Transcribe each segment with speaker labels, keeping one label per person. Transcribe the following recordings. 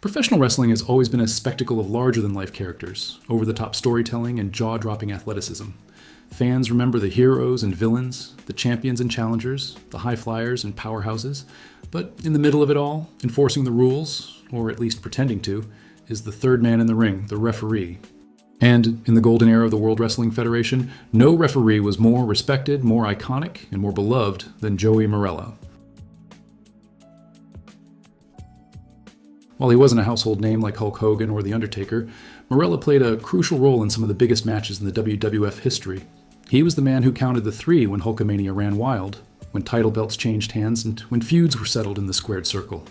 Speaker 1: Professional wrestling has always been a spectacle of larger-than-life characters, over-the-top storytelling, and jaw-dropping athleticism. Fans remember the heroes and villains, the champions and challengers, the high flyers and powerhouses, but in the middle of it all, enforcing the rules, or at least pretending to, is the third man in the ring, the referee. And in the golden era of the World Wrestling Federation, no referee was more respected, more iconic, and more beloved than Joey Marella. While he wasn't a household name like Hulk Hogan or The Undertaker, Marella played a crucial role in some of the biggest matches in the WWF history. He was the man who counted the three when Hulkamania ran wild, when title belts changed hands, and when feuds were settled in the squared circle.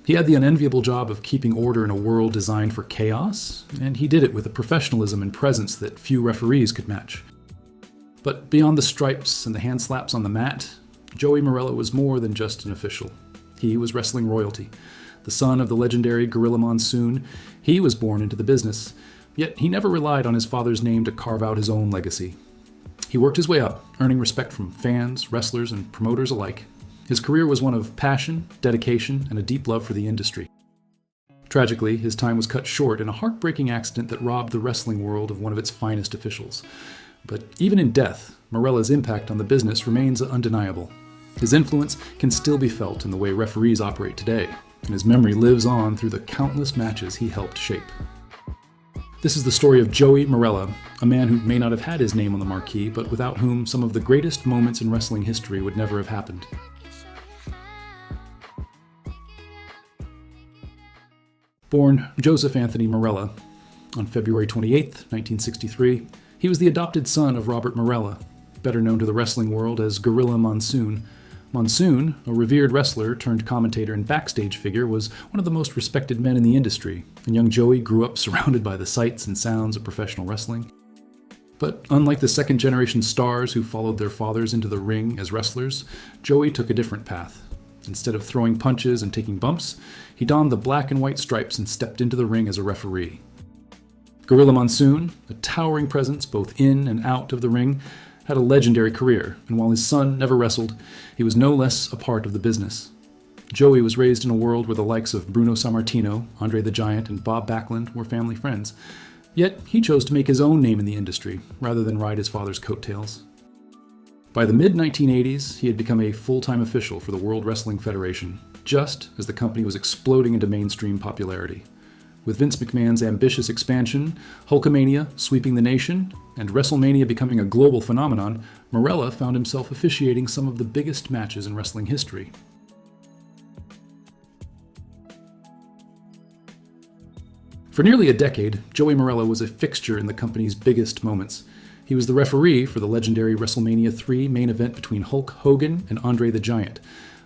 Speaker 1: He had the unenviable job of keeping order in a world designed for chaos, and he did it with a professionalism and presence that few referees could match. But beyond the stripes and the hand slaps on the mat, Joey Marella was more than just an official. He was wrestling royalty. The son of the legendary Gorilla Monsoon, he was born into the business, yet he never relied on his father's name to carve out his own legacy. He worked his way up, earning respect from fans, wrestlers, and promoters alike. His career was one of passion, dedication, and a deep love for the industry. Tragically, his time was cut short in a heartbreaking accident that robbed the wrestling world of one of its finest officials. But even in death, Marella's impact on the business remains undeniable. His influence can still be felt in the way referees operate today, and his memory lives on through the countless matches he helped shape. This is the story of Joey Marella, a man who may not have had his name on the marquee, but without whom some of the greatest moments in wrestling history would never have happened. Born Joseph Anthony Marella on February 28, 1963, he was the adopted son of Robert Marella, better known to the wrestling world as Gorilla Monsoon. Monsoon, a revered wrestler turned commentator and backstage figure, was one of the most respected men in the industry, and young Joey grew up surrounded by the sights and sounds of professional wrestling. But unlike the second-generation stars who followed their fathers into the ring as wrestlers, Joey took a different path. Instead of throwing punches and taking bumps, he donned the black and white stripes and stepped into the ring as a referee. Gorilla Monsoon, a towering presence both in and out of the ring, had a legendary career, and while his son never wrestled, he was no less a part of the business. Joey was raised in a world where the likes of Bruno Sammartino, Andre the Giant, and Bob Backlund were family friends. Yet he chose to make his own name in the industry, rather than ride his father's coattails. By the mid-1980s, he had become a full-time official for the World Wrestling Federation, just as the company was exploding into mainstream popularity. With Vince McMahon's ambitious expansion, Hulkamania sweeping the nation, and WrestleMania becoming a global phenomenon, Marella found himself officiating some of the biggest matches in wrestling history. For nearly a decade, Joey Marella was a fixture in the company's biggest moments. He was the referee for the legendary WrestleMania 3 main event between Hulk Hogan and Andre the Giant,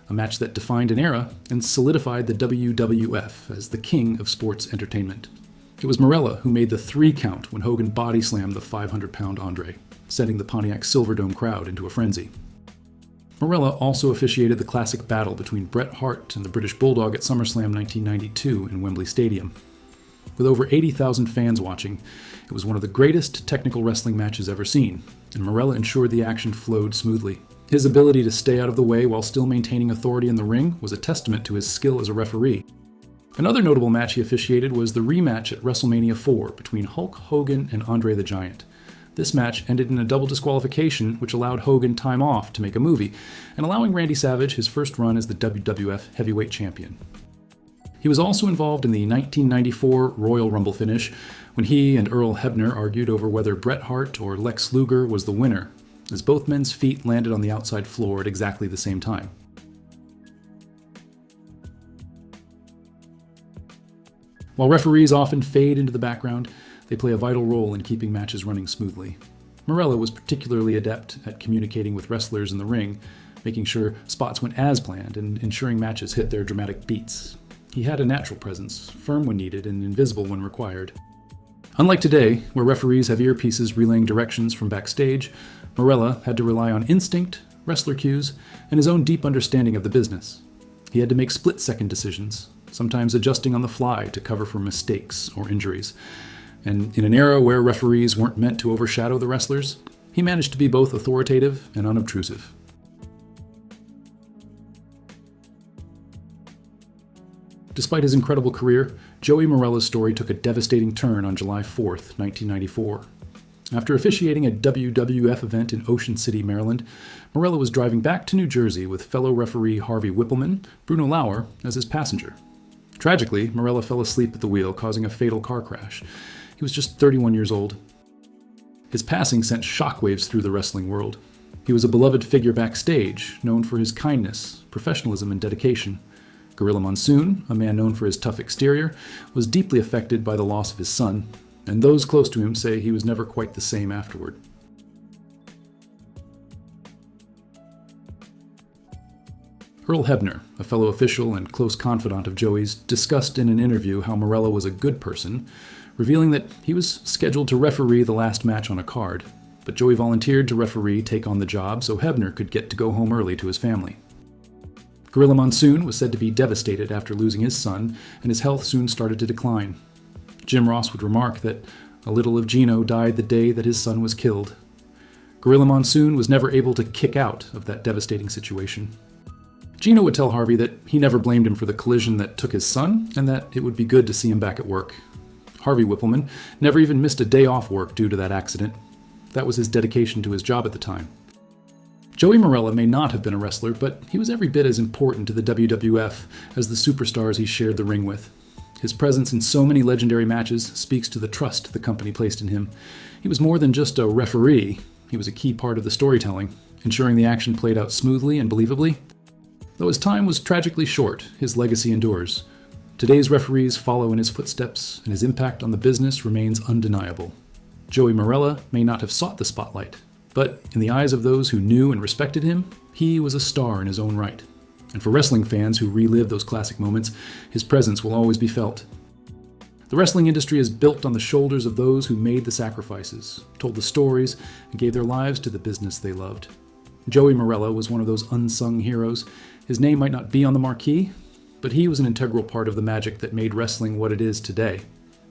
Speaker 1: a match that defined an era and solidified the WWF as the king of sports entertainment. It was Marella who made the 3 count when Hogan body-slammed the 500-pound Andre, sending the Pontiac Silverdome crowd into a frenzy. Marella also officiated the classic battle between Bret Hart and the British Bulldog at SummerSlam 1992 in Wembley Stadium. With over 80,000 fans watching, it was one of the greatest technical wrestling matches ever seen, and Marella ensured the action flowed smoothly. His ability to stay out of the way while still maintaining authority in the ring was a testament to his skill as a referee. Another notable match he officiated was the rematch at WrestleMania 4 between Hulk Hogan and Andre the Giant. This match ended in a double disqualification, which allowed Hogan time off to make a movie, and allowing Randy Savage his first run as the WWF Heavyweight Champion. He was also involved in the 1994 Royal Rumble finish, when he and Earl Hebner argued over whether Bret Hart or Lex Luger was the winner, as both men's feet landed on the outside floor at exactly the same time. While referees often fade into the background, they play a vital role in keeping matches running smoothly. Marella was particularly adept at communicating with wrestlers in the ring, making sure spots went as planned and ensuring matches hit their dramatic beats. He had a natural presence, firm when needed and invisible when required. Unlike today, where referees have earpieces relaying directions from backstage, Marella had to rely on instinct, wrestler cues, and his own deep understanding of the business. He had to make split-second decisions, sometimes adjusting on the fly to cover for mistakes or injuries. And in an era where referees weren't meant to overshadow the wrestlers, he managed to be both authoritative and unobtrusive. Despite his incredible career, Joey Marella's story took a devastating turn on July 4th, 1994. After officiating a WWF event in Ocean City, Maryland, Marella was driving back to New Jersey with fellow referee Harvey Whippleman, Bruno Lauer, as his passenger. Tragically, Marella fell asleep at the wheel, causing a fatal car crash. He was just 31 years old. His passing sent shockwaves through the wrestling world. He was a beloved figure backstage, known for his kindness, professionalism, and dedication. Gorilla Monsoon, a man known for his tough exterior, was deeply affected by the loss of his son, and those close to him say he was never quite the same afterward. Earl Hebner, a fellow official and close confidant of Joey's, discussed in an interview how Marella was a good person, revealing that he was scheduled to referee the last match on a card, but Joey volunteered to referee take on the job so Hebner could get to go home early to his family. Gorilla Monsoon was said to be devastated after losing his son, and his health soon started to decline. Jim Ross would remark that a little of Gino died the day that his son was killed. Gorilla Monsoon was never able to kick out of that devastating situation. Gino would tell Harvey that he never blamed him for the collision that took his son, and that it would be good to see him back at work. Harvey Whippleman never even missed a day off work due to that accident. That was his dedication to his job at the time. Joey Marella may not have been a wrestler, but he was every bit as important to the WWF as the superstars he shared the ring with. His presence in so many legendary matches speaks to the trust the company placed in him. He was more than just a referee. He was a key part of the storytelling, ensuring the action played out smoothly and believably. Though his time was tragically short, his legacy endures. Today's referees follow in his footsteps, and his impact on the business remains undeniable. Joey Marella may not have sought the spotlight, but in the eyes of those who knew and respected him, he was a star in his own right. And for wrestling fans who relive those classic moments, his presence will always be felt. The wrestling industry is built on the shoulders of those who made the sacrifices, told the stories, and gave their lives to the business they loved. Joey Marella was one of those unsung heroes. His name might not be on the marquee, but he was an integral part of the magic that made wrestling what it is today.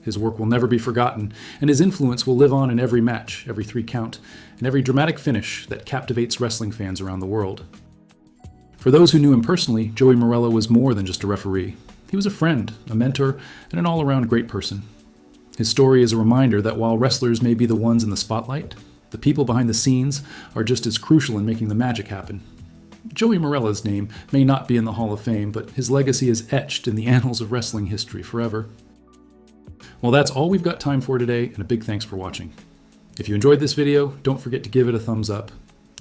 Speaker 1: His work will never be forgotten, and his influence will live on in every match, every 3 count, and every dramatic finish that captivates wrestling fans around the world. For those who knew him personally, Joey Marella was more than just a referee. He was a friend, a mentor, and an all-around great person. His story is a reminder that while wrestlers may be the ones in the spotlight, the people behind the scenes are just as crucial in making the magic happen. Joey Marella's name may not be in the Hall of Fame, but his legacy is etched in the annals of wrestling history forever. Well, that's all we've got time for today, and a big thanks for watching. If you enjoyed this video, don't forget to give it a thumbs up,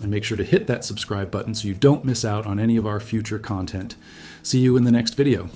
Speaker 1: and make sure to hit that subscribe button so you don't miss out on any of our future content. See you in the next video.